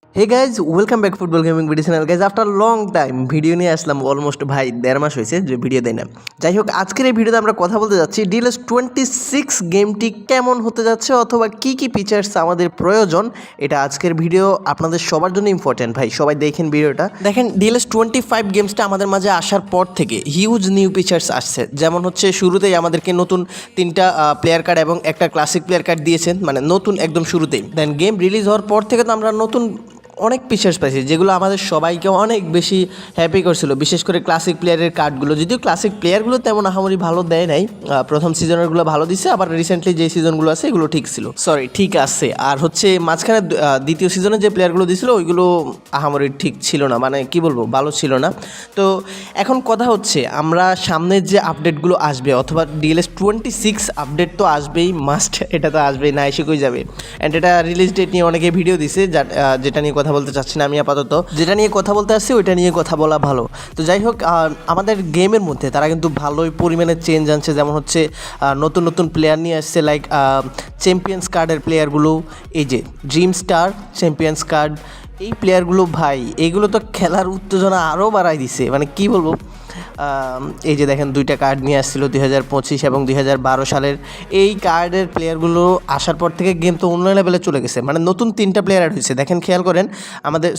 হে guys welcome back football gaming video channel guys after long time video নিয়ে আসলাম almost ভাই 1.5 মাস হয়েছে যে ভিডিও দেয় না। যাই হোক আজকের এই ভিডিওতে আমরা কথা বলতে যাচ্ছি DLS26 গেমটি কেমন হতে যাচ্ছে অথবা কি কি ফিচার্স আমাদের প্রয়োজন। এটা আজকের ভিডিও আপনাদের সবার জন্য ইম্পর্টেন্ট ভাই, সবাই দেখেন ভিডিওটা। দেখেন DLS25 গেমসটা আমাদের মাঝে আসার পর থেকে হিউজ নিউ ফিচার্স আসছে, যেমন হচ্ছে শুরুতেই আমাদেরকে নতুন 3টা প্লেয়ার কার্ড এবং একটা ক্লাসিক প্লেয়ার কার্ড দিয়েছেন, মানে নতুন একদম শুরুতেই। দেন গেম রিলিজ হওয়ার পর থেকে তো আমরা নতুন অনেক ফিচার্স পাইছি যেগুলো আমাদের সবাইকে অনেক বেশি হ্যাপি করছিল, বিশেষ করে ক্লাসিক প্লেয়ারের কার্ডগুলো। যদিও ক্লাসিক প্লেয়ারগুলো তেমন আহামরি ভালো দেয় নাই, প্রথম সিজনেরগুলো ভালো দিচ্ছে, আবার রিসেন্টলি যে সিজনগুলো আছে এগুলো ঠিক আছে। আর হচ্ছে মাঝখানে দ্বিতীয় সিজনে যে প্লেয়ারগুলো দিছিল ওইগুলো আহামরি ঠিক ছিল না, মানে কি বলবো, ভালো ছিল না। তো এখন কথা হচ্ছে আমরা সামনের যে আপডেটগুলো আসবে অথবা DLS26 আপডেট তো আসবেই, মাস্ট, এটা তো আসবেই, না এসে কই যাবে। অ্যান্ড এটা রিলিজ ডেট নিয়ে অনেকে ভিডিও দিছে, যেটা নিয়ে কথা বলতে চাচ্ছি না আমি আপাতত। যেটা নিয়ে কথা বলতে আসছি ওইটা নিয়ে কথা বলা ভালো। তো যাই হোক, আমাদের গেমের মধ্যে তারা কিন্তু ভালোই পরিমাণে চেঞ্জ আনছে, যেমন হচ্ছে নতুন নতুন প্লেয়ার নিয়ে আসছে, লাইক চ্যাম্পিয়ন্স কার্ডের প্লেয়ারগুলো, এই যে ড্রিম স্টার চ্যাম্পিয়ন্স কার্ড, এই প্লেয়ারগুলো ভাই এগুলো তো খেলার উত্তেজনা আরও বাড়াই দিছে, মানে কি বলবো। এই যে দেখেন 2টা কার্ড নিয়ে আসছিল 2025 এবং 2012 সালের। এই কার্ডের প্লেয়ারগুলো আসার পর থেকে গেম তো অন্য লেভেলে চলে গেছে, মানে নতুন 3টা প্লেয়ার অ্যাড হয়েছে। দেখেন খেয়াল করেন, আমাদের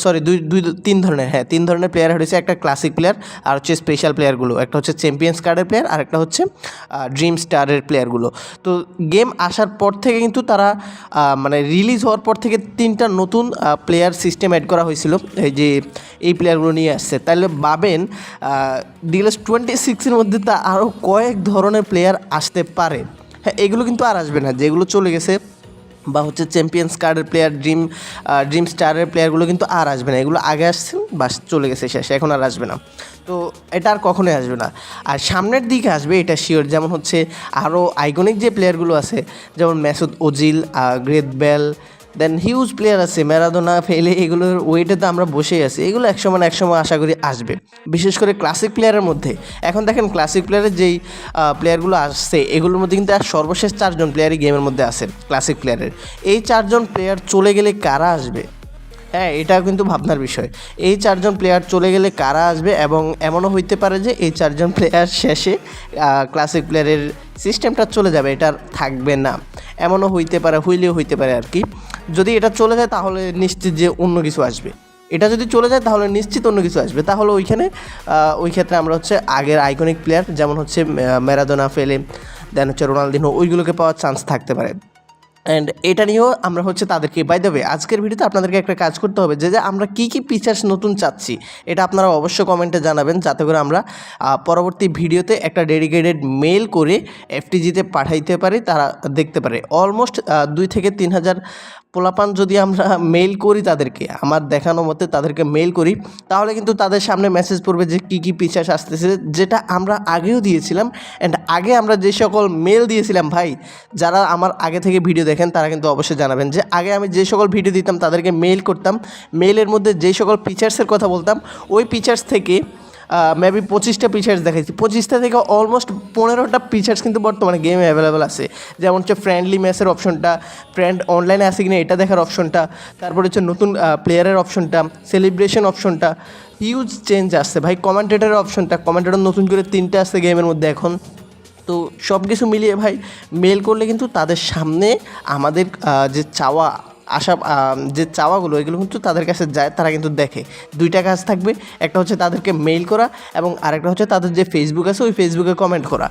তিন ধরনের, হ্যাঁ 3 ধরনের প্লেয়ার অ্যাড হয়েছে। একটা ক্লাসিক প্লেয়ার, আর হচ্ছে স্পেশাল প্লেয়ারগুলো, একটা হচ্ছে চ্যাম্পিয়ন্স কার্ডের প্লেয়ার, আর একটা হচ্ছে ড্রিম স্টারের প্লেয়ারগুলো। তো গেম আসার পর থেকে কিন্তু তারা মানে রিলিজ হওয়ার পর থেকে 3টা নতুন প্লেয়ার সিস্টেম অ্যাড করা হয়েছিল, এই যে এই প্লেয়ারগুলো নিয়ে আসছে। তাহলে ভাবেন DLS26 মধ্যে তা আরও কয়েক ধরনের প্লেয়ার আসতে পারে। হ্যাঁ, এগুলো কিন্তু আর আসবে না, যেগুলো চলে গেছে, বা হচ্ছে চ্যাম্পিয়ন্স কার্ডের প্লেয়ার, ড্রিম স্টারের প্লেয়ারগুলো কিন্তু আর আসবে না। এগুলো আগে আসছে, বাস চলে গেছে, শেষ, এখন আর আসবে না। তো এটা আর কখনোই আসবে না। আর সামনের দিকে আসবে এটা শিওর, যেমন হচ্ছে আরও আইকনিক যে প্লেয়ারগুলো আছে, যেমন মেসুদ ওজিল, গ্রেথ বেল, দেন হিউজ প্লেয়ার আছে, ম্যারাডোনা, ফেলে, এগুলোর ওয়েটে তো আমরা বসেই আছি। এগুলো একসময় আশা করি আসবে, বিশেষ করে ক্লাসিক প্লেয়ারের মধ্যে। এখন দেখেন ক্লাসিক প্লেয়ারের যেই প্লেয়ারগুলো আসছে এগুলোর মধ্যে কিন্তু আর সর্বশেষ 4জন প্লেয়ারই গেমের মধ্যে আছে ক্লাসিক প্লেয়ারের। এই 4জন প্লেয়ার চলে গেলে কারা আসবে? হ্যাঁ, এটা কিন্তু ভাবনার বিষয়। এই 4জন প্লেয়ার চলে গেলে কারা আসবে, এবং এমনও হইতে পারে যে এই 4জন প্লেয়ার শেষে ক্লাসিক প্লেয়ারের সিস্টেমটা চলে যাবে, এটা থাকবে না। এমনও হইতে পারে, হইলেও হইতে পারে আর কি। যদি এটা চলে যায় তাহলে নিশ্চিত যে অন্য কিছু আসবে। এটা যদি চলে যায় তাহলে নিশ্চিত অন্য কিছু আসবে। তাহলে ওই ক্ষেত্রে আমরা হচ্ছে আগের আইকনিক প্লেয়ার, যেমন হচ্ছে ম্যারাডোনা, ফেলে, দেন হচ্ছে রোনালদিনহো, ওইগুলোকে পাওয়ার চান্স থাকতে পারে। অ্যান্ড এটা নিয়েও আমরা হচ্ছে তাদেরকে বাই দ্য ওয়ে আজকের ভিডিওতে আপনাদেরকে একটা কাজ করতে হবে, যে আমরা কী কী ফিচার্স নতুন চাচ্ছি এটা আপনারা অবশ্যই কমেন্টে জানাবেন, যাতে করে আমরা পরবর্তী ভিডিওতে একটা ডেডিকেটেড মেল করে FTGতে পাঠাইতে পারি, তারা দেখতে পারে। অলমোস্ট 2 থেকে 3 হাজার পোলাপান যদি আমরা মেল করি তাদেরকে, আমার দেখানো মতে তাদেরকে মেল করি, তাহলে কিন্তু তাদের সামনে মেসেজ পড়বে যে কী কী ফিচার্স আসতেছে, যেটা আমরা আগেও দিয়েছিলাম। অ্যান্ড আগে আমরা যে সকল মেল দিয়েছিলাম ভাই, যারা আমার আগে থেকে ভিডিও দেখেন তারা কিন্তু অবশ্যই জানাবেন যে আগে আমি যে সকল ভিডিও দিতাম তাদেরকে মেল করতাম, মেলের মধ্যে যে সকল ফিচার্সের কথা বলতাম, ওই ফিচার্স থেকে মেবি 25টা ফিচার্স দেখাইছি। 25টা থেকে অলমোস্ট 15টা ফিচার্স কিন্তু বর্তমানে গেমে অ্যাভেলেবেল আছে। যেমন হচ্ছে ফ্রেন্ডলি ম্যাচের অপশনটা, ফ্রেন্ড অনলাইনে আছে কিনা এটা দেখার অপশনটা, তারপর হচ্ছে নতুন প্লেয়ারের অপশনটা, সেলিব্রেশন অপশনটা, হিউজ চেঞ্জ আসছে ভাই। কমেন্টেটারের অপশনটা, কমেন্টেটার নতুন করে 3টে আসছে গেমের মধ্যে এখন। তো সব কিছু মিলিয়ে ভাই মেল করলে কিন্তু তাদের সামনে আমাদের যে চাওয়া আশা, যে চাওয়াগুলো এগুলো কিন্তু তাদের কাছে যায়, তারা কিন্তু দেখে। 2টা কাজ থাকবে, একটা হচ্ছে তাদেরকে মেইল করা এবং আরেকটা হচ্ছে তাদের যে ফেসবুক আছে ওই ফেসবুকে কমেন্ট করা।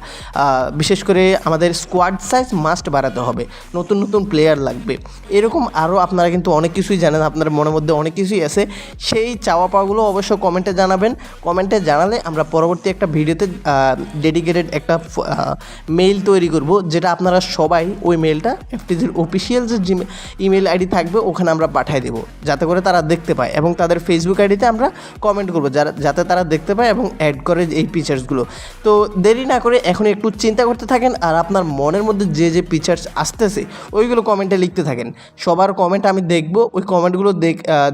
বিশেষ করে আমাদের স্কোয়াড সাইজ মাস্ট বাড়াতে হবে, নতুন নতুন প্লেয়ার লাগবে, এরকম আরও আপনারা কিন্তু অনেক কিছুই জানেন, আপনার মনের মধ্যে অনেক কিছুই আছে। সেই চাওয়া পাওয়াগুলো অবশ্যই কমেন্টে জানাবেন। কমেন্টে জানালে আমরা পরবর্তী একটা ভিডিওতে ডেডিকেটেড একটা মেইল তৈরি করব, যেটা আপনারা সবাই ওই মেইলটা FTGর অফিসিয়াল যে ইমেল আইডি থাকবে ওখানে আমরা পাঠিয়ে দেবো, যাতে করে তারা দেখতে পায়, এবং তাদের ফেসবুক আইডিতে আমরা কমেন্ট করবো যাতে তারা দেখতে পায় এবং অ্যাড করে এই ফিচার্সগুলো। তো দেরি না করে এখন একটু চিন্তা করতে থাকেন, আর আপনার মনের মধ্যে যে ফিচার্স আসতেছে ওইগুলো কমেন্টে লিখতে থাকেন। সবার কমেন্ট আমি দেখব, ওই কমেন্টগুলো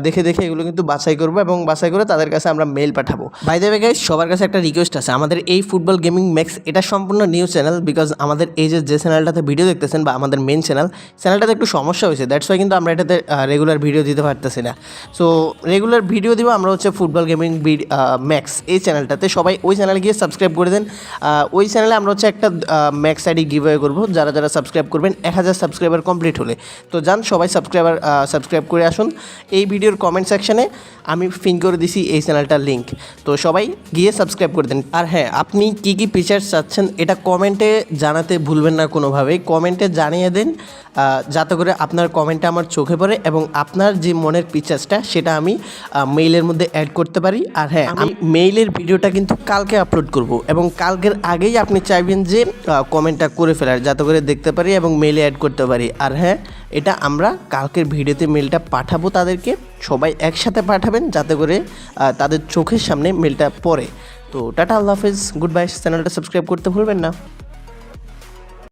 দেখে এগুলো কিন্তু বাছাই করবো, এবং বাছাই করে তাদের কাছে আমরা মেল পাঠাবো। বাই দ্য ওয়ে গাইস, সবার কাছে একটা রিকোয়েস্ট আছে, আমাদের এই ফুটবল গেমিং ম্যাক্স এটা সম্পূর্ণ নিউ চ্যানেল, বিকজ আমাদের এই যে চ্যানেলটাতে ভিডিও দেখতেছেন বা আমাদের মেন চ্যানেলটাতে একটু সমস্যা হয়েছে, দ্যাটস ওয়াই কিন্তু আমরা আমরা এটাতে রেগুলার ভিডিও দিতে পারতেছি না। সো রেগুলার ভিডিও দিব আমরা হচ্ছে ফুটবল গেমিং ম্যাক্স এই চ্যানেলটাতে। সবাই ওই চ্যানেলে গিয়ে সাবস্ক্রাইব করে দেন। ওই চ্যানেলে আমরা হচ্ছে একটা ম্যাক্স আইডি গিভওয়ে করবো যারা যারা সাবস্ক্রাইব করবেন 1000 সাবস্ক্রাইবার কমপ্লিট হলে। তো যান সবাই সাবস্ক্রাইব করে আসুন। এই ভিডিওর কমেন্ট সেকশনে আমি পিন করে দিছি এই চ্যানেলটার লিঙ্ক, তো সবাই গিয়ে সাবস্ক্রাইব করে দেন। আর হ্যাঁ, আপনি কী কী ফিচার্স চাচ্ছেন এটা কমেন্টে জানাতে ভুলবেন না কোনোভাবেই। কমেন্টে জানিয়ে দিন যাতে করে আপনার কমেন্টটা আমার চোখে পড়ে এবং আপনার যে মনের ফিচার্সটা সেটা আমি মেইলের মধ্যে অ্যাড করতে পারি। আর হ্যাঁ, আমি মেইলের ভিডিওটা কিন্তু কালকে আপলোড করব এবং কালকের আগেই আপনি চাইবেন যে কমেন্টটা করে ফেলার, যাতে করে দেখতে পারি এবং মেইলে অ্যাড করতে পারি। আর হ্যাঁ, এটা আমরা কালকের ভিডিওতে মেলটা পাঠাবো তাদেরকে। সবাই একসাথে পাঠাবেন যাতে করে তাদের চোখের সামনে মেলটা পড়ে। তো টাটা, আল্লাহ হাফেজ, গুড বাই। চ্যানেলটা সাবস্ক্রাইব করতে ভুলবেন না।